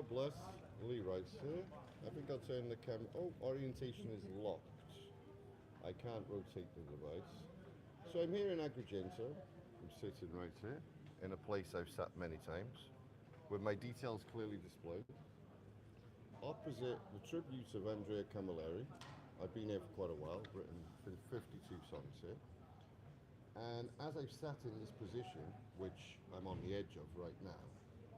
God bless. Lee writes here. I think I'll turn the camera. Oh, orientation is locked. I can't rotate the device. So I'm here in Agrigento. I'm sitting right here in a place I've sat many times with my details clearly displayed. Opposite the tribute of Andrea Camilleri. I've been here for quite a while, written 52 songs here. And as I've sat in this position, which I'm on the edge of right now,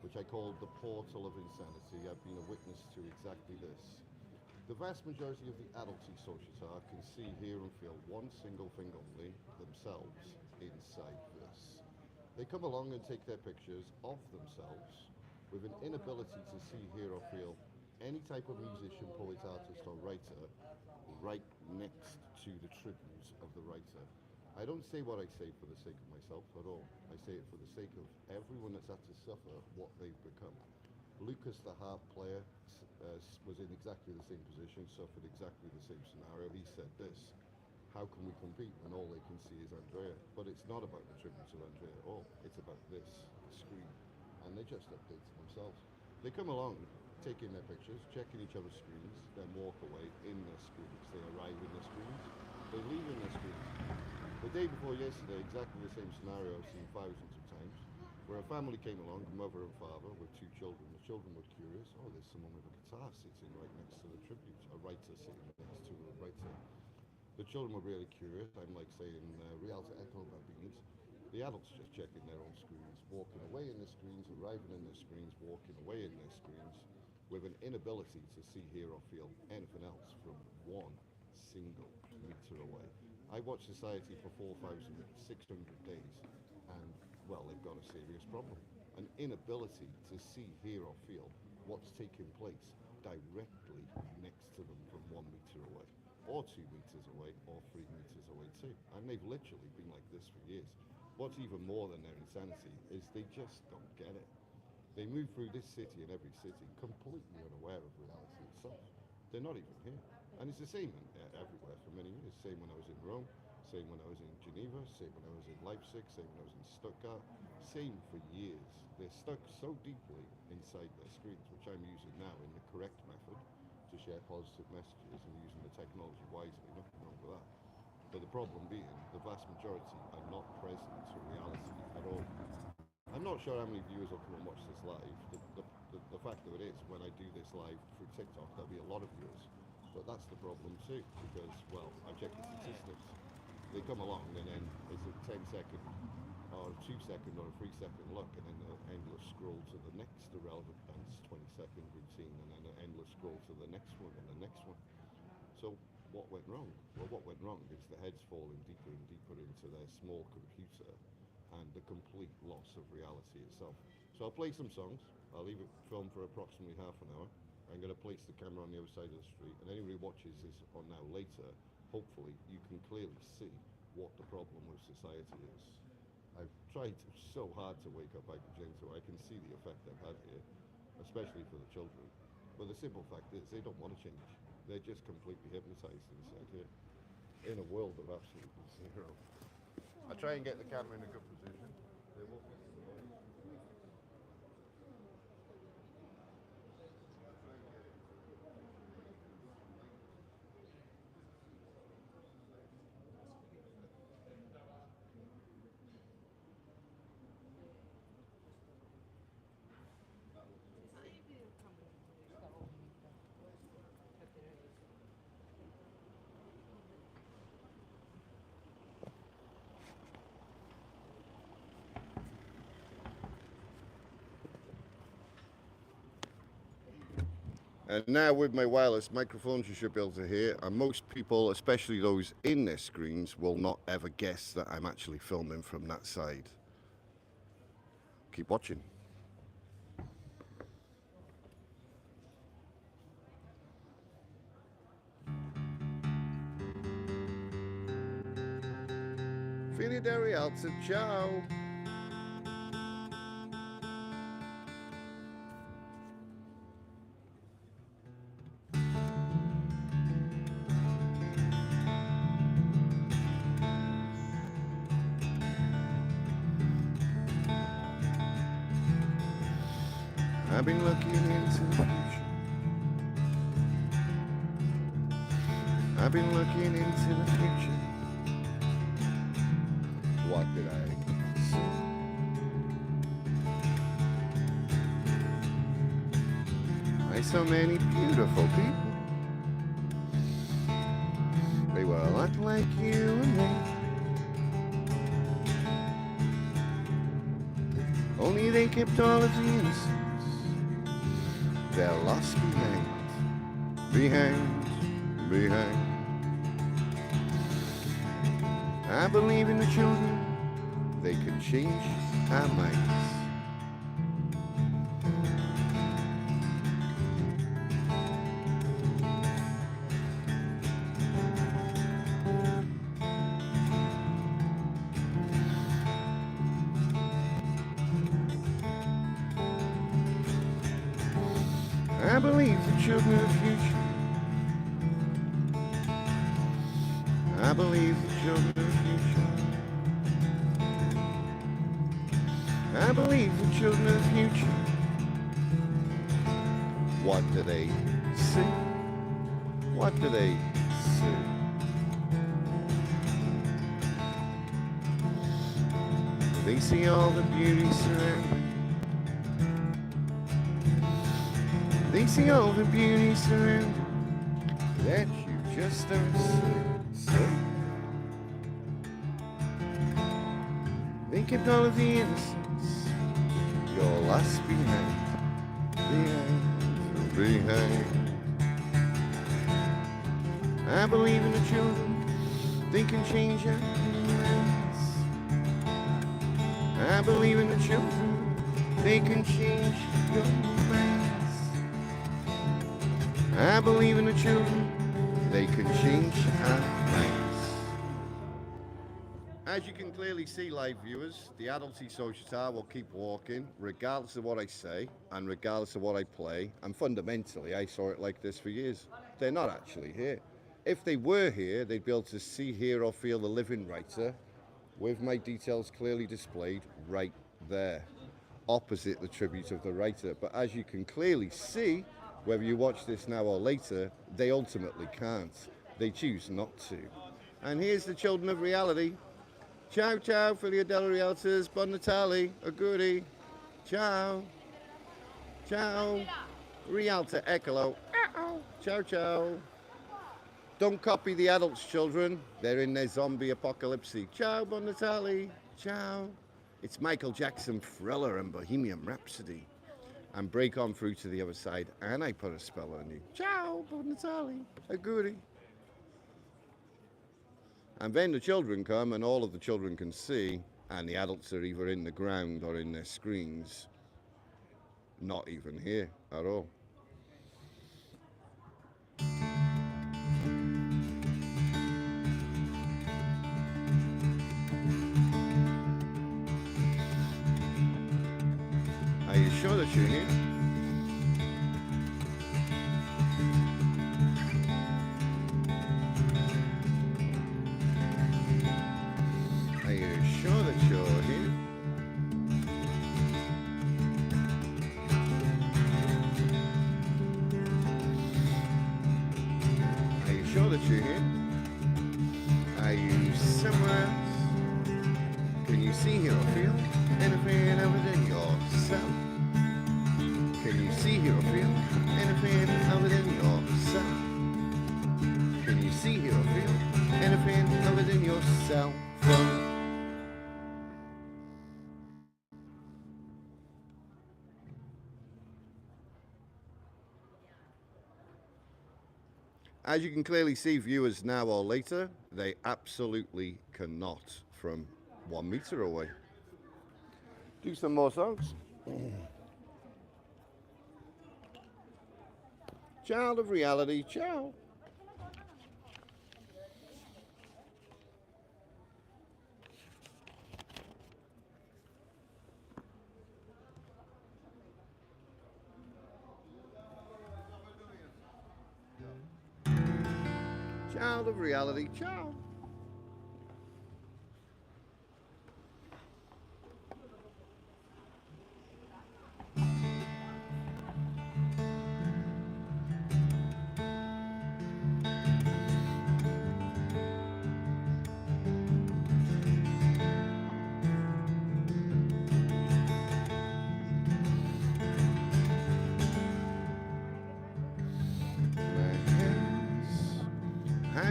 which I call the portal of insanity, I've been a witness to exactly this. The vast majority of the adulty società can see, hear and feel one single thing only, themselves, inside this. They come along and take their pictures of themselves with an inability to see, hear or feel any type of musician, poet, artist or writer right next to the tribute of the writer. I don't say what I say for the sake of myself at all. I say it for the sake of everyone that's had to suffer what they've become. Lucas, the harp player, was in exactly the same position, suffered exactly the same scenario. He said this: how can we compete when all they can see is Andrea? But it's not about the tribute of Andrea at all. It's about this, the screen. And they just update themselves. They come along, taking their pictures, checking each other's screens, then walk away in their screens. They arrive in their screens, they leave in their screens. The day before yesterday, exactly the same scenario I've seen thousands of times, where a family came along, mother and father, with two children. The children were curious. Oh, there's someone with a guitar sitting right next to the tribute, a writer sitting next to a writer. The children were really curious. I'm like saying, Rialto Echo Babines. The adults just checking their own screens, walking away in their screens, arriving in their screens, walking away in their screens, with an inability to see, hear or feel anything else from one single meter away. I watched Society for 4,600 days, and, well, they've got a serious problem. An inability to see, hear, or feel what's taking place directly next to them from 1 meter away, or 2 meters away, or 3 meters away too. And they've literally been like this for years. What's even more than their insanity is they just don't get it. They move through this city and every city completely unaware of reality itself. They're not even here. And it's the same everywhere for many years. Same when I was in Rome, same when I was in Geneva, same when I was in Leipzig, same when I was in Stuttgart. Same for years. They're stuck so deeply inside their screens, which I'm using now in the correct method to share positive messages and using the technology wisely. Nothing wrong with that. But the problem being, the vast majority are not present to reality at all. I'm not sure how many viewers will come and watch this live. The fact of it is, when I do this live through TikTok, there'll be a lot of viewers. But that's the problem too, because, well, I check the statistics. They come along and then it's a 10-second or a 2-second or a 3-second look, and then an endless scroll to the next irrelevant dance 20-second routine, and then an endless scroll to the next one and the next one. So what went wrong? Well, what went wrong is the head's falling deeper and deeper into their small computer and the complete loss of reality itself. So I'll play some songs. I'll leave it filmed for approximately half an hour. I'm going to place the camera on the other side of the street, and anybody who watches this on now later, hopefully you can clearly see what the problem with society is. I've tried so hard to wake up Agrigento. I can see the effect I've had here, especially for the children. But the simple fact is they don't want to change. They're just completely hypnotized inside here in a world of absolutely zero. I try and get the camera in a good position. They won't be. And now with my wireless microphones, you should be able to hear. And most people, especially those in their screens, will not ever guess that I'm actually filming from that side. Keep watching. Fine Rialto, ciao! I've been looking into the future. I've been looking into the future. What did I see? I saw many beautiful people. They were a lot like you and me. Only they kept all of the innocence. They're lost behind, behind. I believe in the children, they can change our minds. I believe the children of the future. I believe the children of the future. I believe the children of the future. What do they see? What do they see? They see all the beauty surrounding. They see all the beauty surrounding that you just don't see. They kept all of the innocence. You're lost behind. I believe in the children. They can change our minds. I believe in the children. They can change your minds. I believe in the children. They can change our minds. As you can clearly see, live viewers, the adulty società will keep walking regardless of what I say and regardless of what I play. And fundamentally, I saw it like this for years. They're not actually here. If they were here, they'd be able to see, hear or feel the living writer with my details clearly displayed right there, opposite the tribute of the writer. But as you can clearly see, whether you watch this now or later, they ultimately can't. They choose not to. And here's the children of reality. Ciao, ciao, Filia della Realtors, Buon Natale, auguri, ciao, ciao, Rialta, eccolo, ciao, ciao. Don't copy the adults, children. They're in their zombie apocalypse. Ciao, Buon Natale, ciao. It's Michael Jackson, Thriller and Bohemian Rhapsody. And break on through to the other side, and I put a spell on you. Ciao, Buon Natale, auguri. And then the children come, and all of the children can see, and the adults are either in the ground or in their screens. Not even here at all. Are you sure that you're here? Are you sure that you're here? Are you sure that you're here? Are you somewhere else? Can you see, hear, or feel anything other than yourself? Can you see, hear, or feel anything other than yourself? Can you see, hear, or feel anything other than yourself? As you can clearly see, viewers now or later, they absolutely cannot from 1 meter away. Do some more songs. Child of reality, ciao. Child of reality, ciao.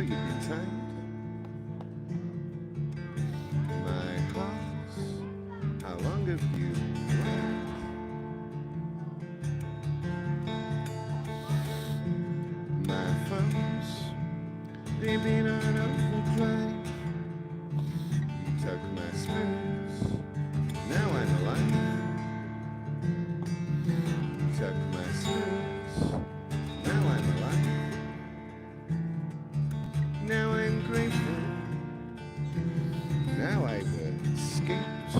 you been tamed? My heart, how long have you lain? My phones, they've been on overdrive. You took my spirits, now I'm alive. You took my spirits, now I'm alive. Now I'm grateful, now I've escaped.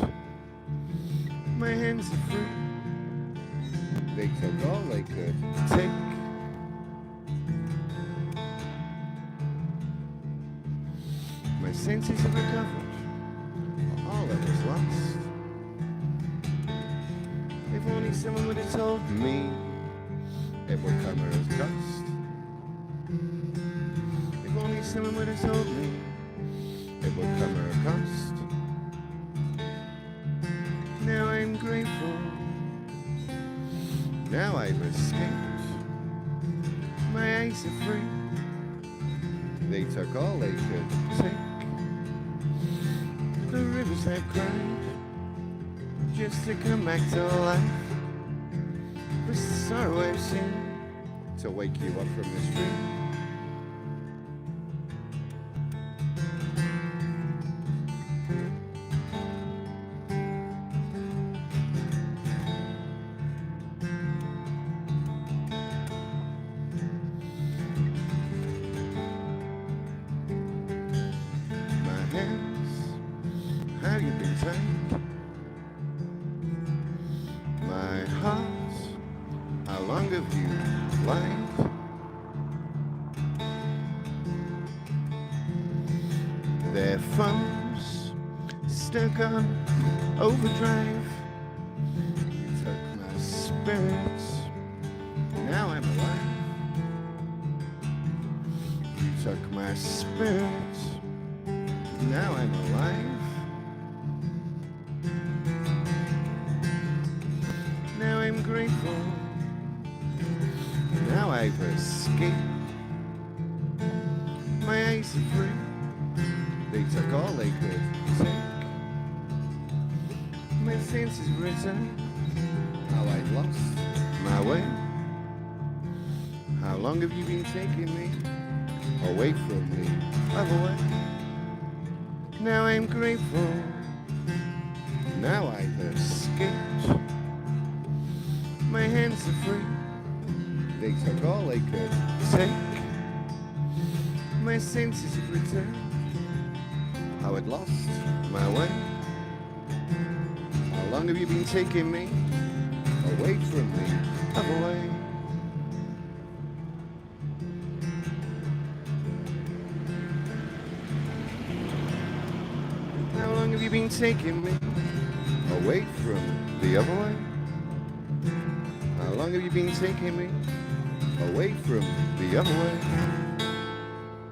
My hands are free, they took all they could take. My senses have recovered, all that was lost. If only someone would have told me it would come at a cost. If only someone would have told me it would come at a cost. Now I'm grateful, now I've escaped. My eyes are free, they took all they could take. The rivers have cried just to come back to life. The sorrow I've seen to wake you up from this dream. How you been tamed? My heart, how long have you lied? Their phones stuck on overdrive. You took my spirits, now I'm alive. You took my spirits, now I'm alive. Now I'm grateful, now I've escaped. My eyes are free, they took all they could take. My senses returned, how I've lost my way. How long have you been taking me away from me, away? Now I'm grateful, now I've escaped. My hands are free, they took all they could take. My senses have returned, how I'd lost my way. How long have you been taking me away from me, away? How long have you been taking me away from the other way? How long have you been taking me away from the other way?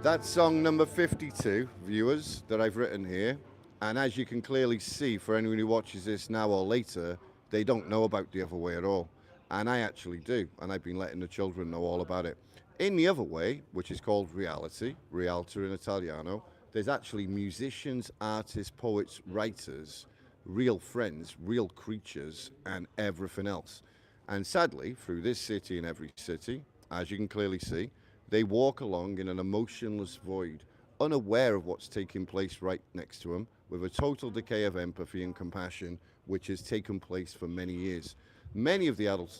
That's song number 52, viewers, that I've written here. And as you can clearly see, for anyone who watches this now or later, they don't know about the other way at all. And I actually do, and I've been letting the children know all about it. In the other way, which is called reality, realtor in Italiano, there's actually musicians, artists, poets, writers, real friends, real creatures, and everything else. And sadly, through this city and every city, as you can clearly see, they walk along in an emotionless void, unaware of what's taking place right next to them, with a total decay of empathy and compassion, which has taken place for many years. Many of the adult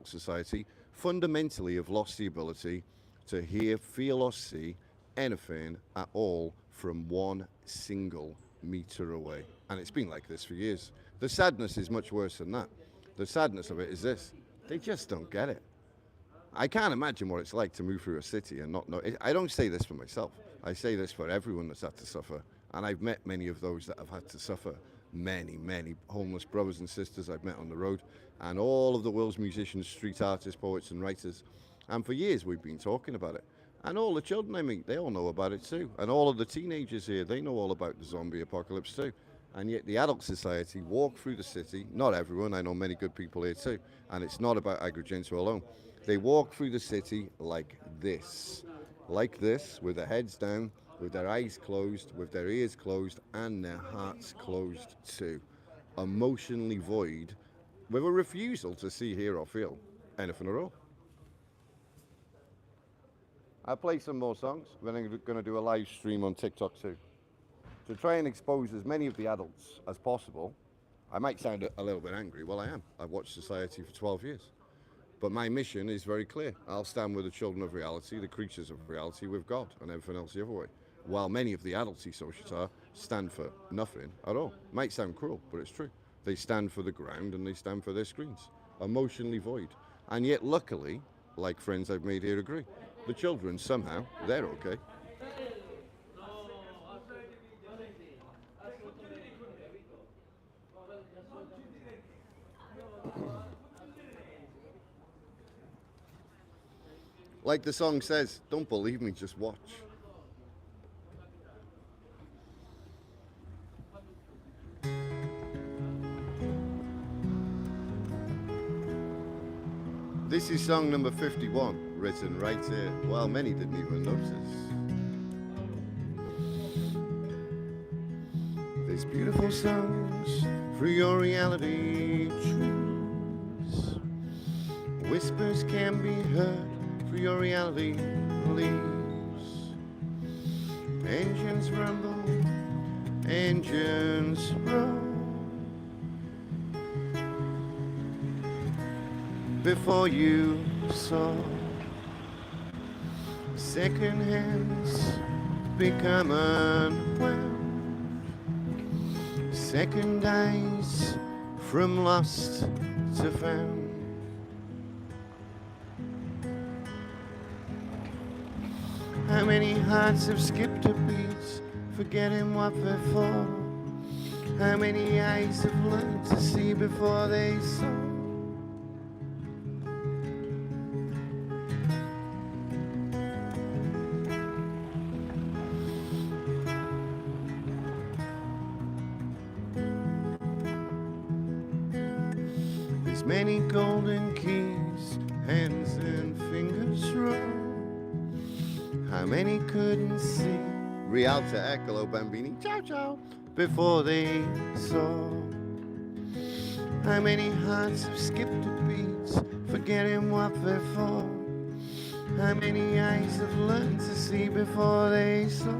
society fundamentally have lost the ability to hear, feel, or see anything at all from one single meter away. And it's been like this for years. The sadness is much worse than that. The sadness of it is this: they just don't get it. I can't imagine what it's like to move through a city and not know. I don't say this for myself. I say this for everyone that's had to suffer. And I've met many of those that have had to suffer. Many, many homeless brothers and sisters I've met on the road. And all of the world's musicians, street artists, poets and writers. And for years we've been talking about it. And all the children I meet, they all know about it too. And all of the teenagers here, they know all about the zombie apocalypse too. And yet the adult society walk through the city, not everyone, I know many good people here too, and it's not about Agrigento alone. They walk through the city like this, with their heads down, with their eyes closed, with their ears closed, and their hearts closed too. Emotionally void, with a refusal to see, hear, or feel anything at all. I'll play some more songs, then I'm going to do a live stream on TikTok too. To try and expose as many of the adults as possible. I might sound a little bit angry. Well, I am. I've watched Society for 12 years. But my mission is very clear. I'll stand with the children of reality, the creatures of reality, with God, and everything else the other way. While many of the adulty socials stand for nothing at all. Might sound cruel, but it's true. They stand for the ground and they stand for their screens. Emotionally void. And yet, luckily, like friends I've made here agree, the children somehow, they're okay. Like the song says, don't believe me, just watch. This is song number 51, written right here. Well, many didn't even notice. These beautiful songs through your reality truths. Whispers can be heard through your reality leaves. Engines rumble, engines roll. Before you saw second hands become unwound. Second eyes from lost to found. How many hearts have skipped a beat, forgetting what they're for? How many eyes have learned to see before they saw? There's many golden keys, hands and fingers roll. How many couldn't see? Rialta, Eccolo, Bambini, ciao ciao, before they saw. How many hearts have skipped a beat, forgetting what they're for? How many eyes have learned to see before they saw?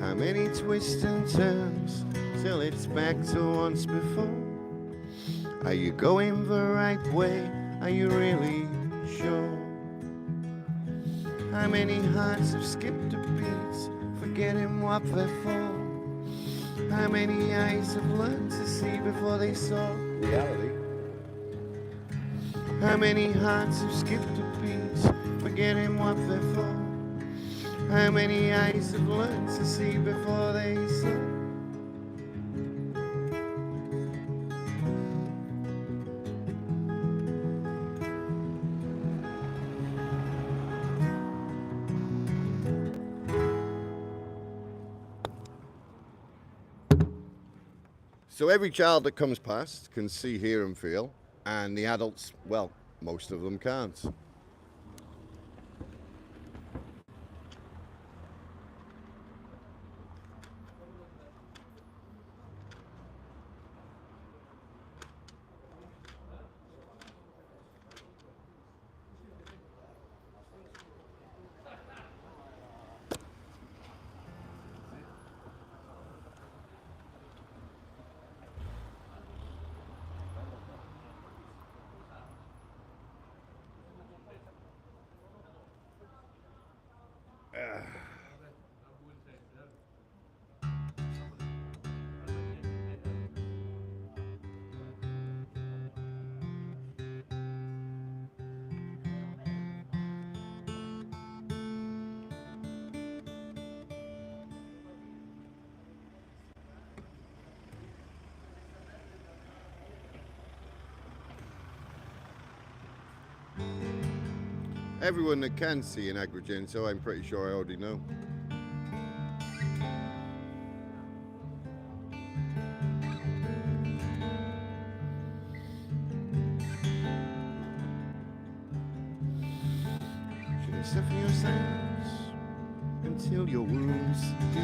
How many twists and turns till it's back to once before? Are you going the right way? Are you really sure? How many hearts have skipped a beat, forgetting what they're for? How many eyes have learned to see before they saw reality? How many hearts have skipped a beat, forgetting what they're for? How many eyes have learned to see before they saw? So every child that comes past can see, hear and feel, and the adults, well, most of them can't. Everyone that can see in Agrigento, I'm pretty sure I already know. Should I suffer your silence until your wounds heal?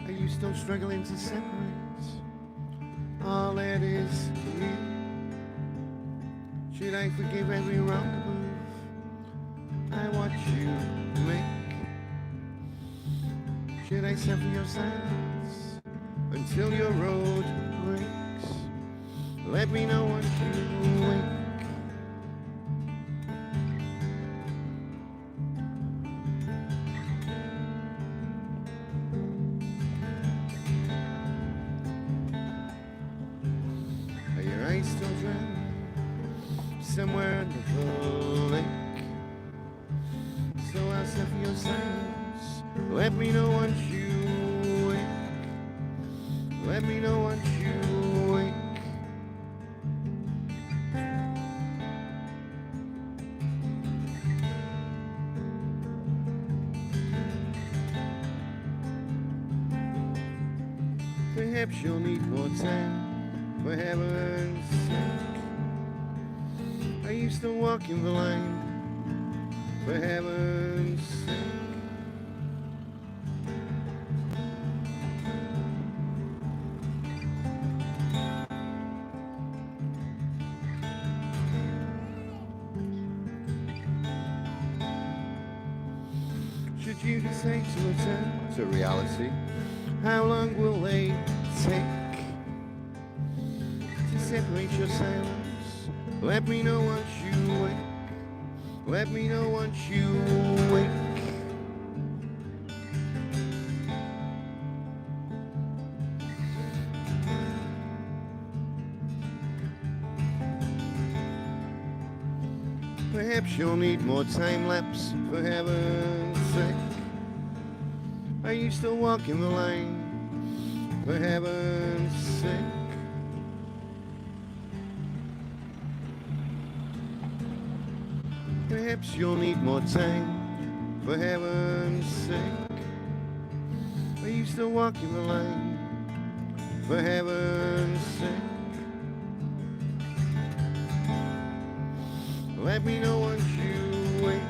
Are you still struggling to separate all that is real? Should I forgive every wrong move I watch you make? Should I suffer your silence until your road breaks? Let me know once you wake. Are your eyes still dry? Somewhere under the lake, so I'll suffer your silence. Let me know once you wake. Let me know once you wake. Perhaps you'll need more time, for heaven's sake. Are you still walking the line, for heaven's sake? Should you decide to return to reality, how long will they take to separate your silence? Let me know once you wake. Let me know once you wake. Perhaps you'll need more time lapse, for heaven's sake. Are you still walking the line, for heaven's sake? Perhaps you'll need more time, for heaven's sake. Are you still walking the line, for heaven's sake? Let me know once you wake.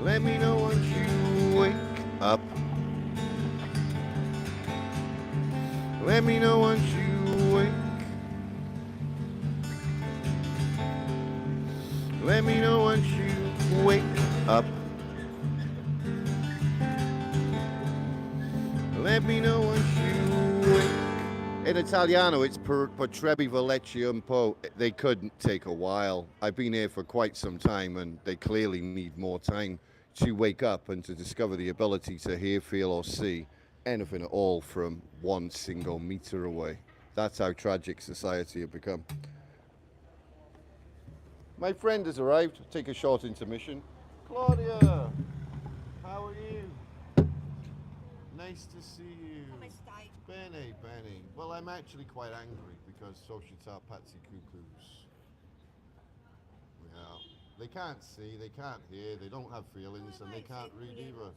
Let me know once you wake up. Let me know once you wake. Let me know once you wake up. Let me know once you wake. In Italiano, it's potrebbe volerci un po'. They could take a while. I've been here for quite some time, and they clearly need more time to wake up and to discover the ability to hear, feel, or see anything at all from 1 single meter away. That's how tragic society had become. My friend has arrived. Take a short intermission. Claudia, how are you? Nice to see you. Come stai? Bene, bene. Well, I'm actually quite angry because società pazzi cuckoos. Yeah. They can't see, they can't hear, they don't have feelings, and they can't read either.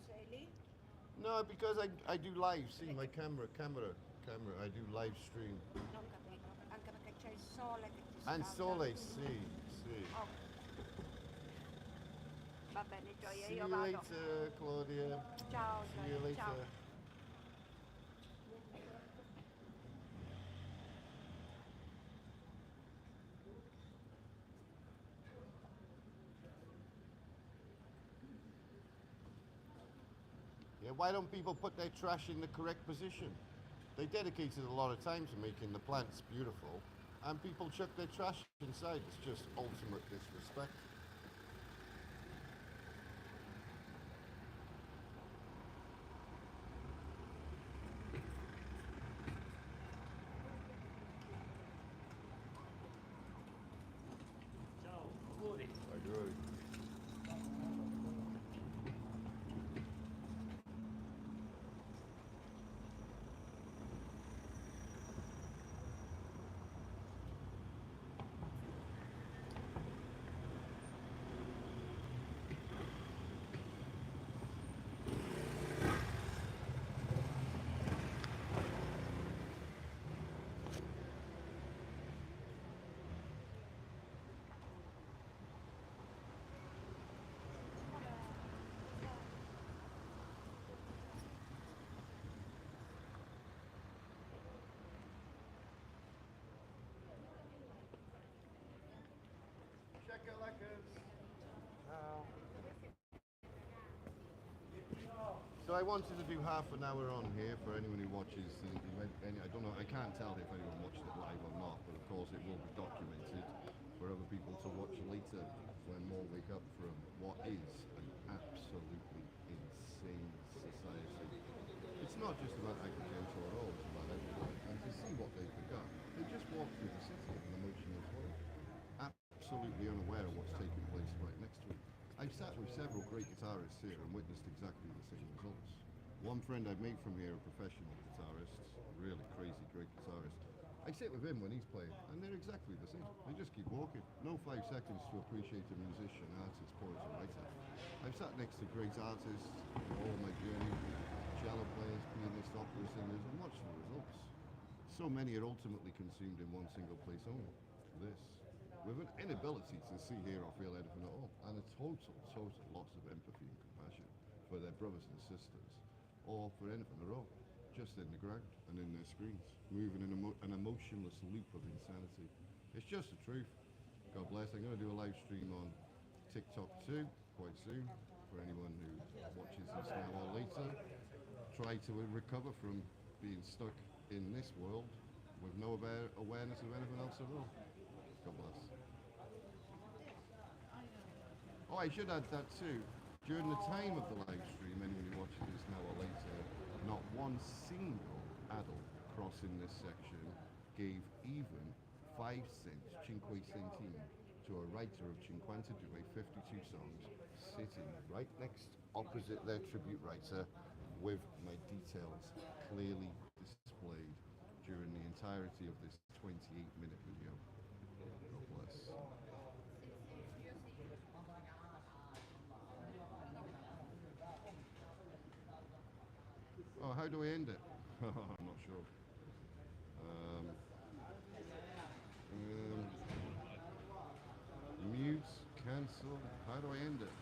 No, because I do live. See, my camera. I do live stream. Non capito, anche perché c'è il sole che ti And scalda. sole, sì. Oh. Va bene, Gioia, See io you vado. later, Claudia. Ciao, See you Gioia, later. ciao. Yeah, why don't people put their trash in the correct position? They dedicated a lot of time to making the plants beautiful, and people chuck their trash inside. It's just ultimate disrespect. Ciao, auguri. Agree. So I wanted to do half an hour on here for anyone who watches the event. I don't know, I can't tell if anyone watched it live or not, but of course it will be documented for other people to watch later when more wake up from what is an absolutely insane society. It's not just about Agrigento at all, it's about everyone. And to see what they've become, they just walk through the city in an emotionless way, absolutely unaware of what's taking place right next to it. I've sat with several great guitarists here and witnessed exactly the same results. One friend I've made from here, a professional guitarist, really crazy great guitarist, I sit with him when he's playing and they're exactly the same. They just keep walking. No 5 seconds to appreciate a musician, artist, poet or writer. I've sat next to great artists in all my journey, cello players, pianists, opera singers, and watched the results. So many are ultimately consumed in one single place only, this, with an inability to see, hear or feel anything at all, and a total loss of empathy and compassion for their brothers and sisters, or for anything at all, just in the ground and in their screens, moving in an emotionless loop of insanity. It's just the truth. God bless. I'm going to do a live stream on TikTok too, quite soon, for anyone who watches this now or later. Try to recover from being stuck in this world with no awareness of anything else at all. God bless. Oh, I should add that too. During the time of the live stream, anyone who watches this now or later, not one single adult crossing this section gave even 5 cents, 5 centime, to a writer of 52 songs, sitting right next opposite their tribute writer with my details clearly displayed during the entirety of this 28-minute video. God bless. Oh, how do I end it? I'm not sure. Mute, cancel. How do I end it?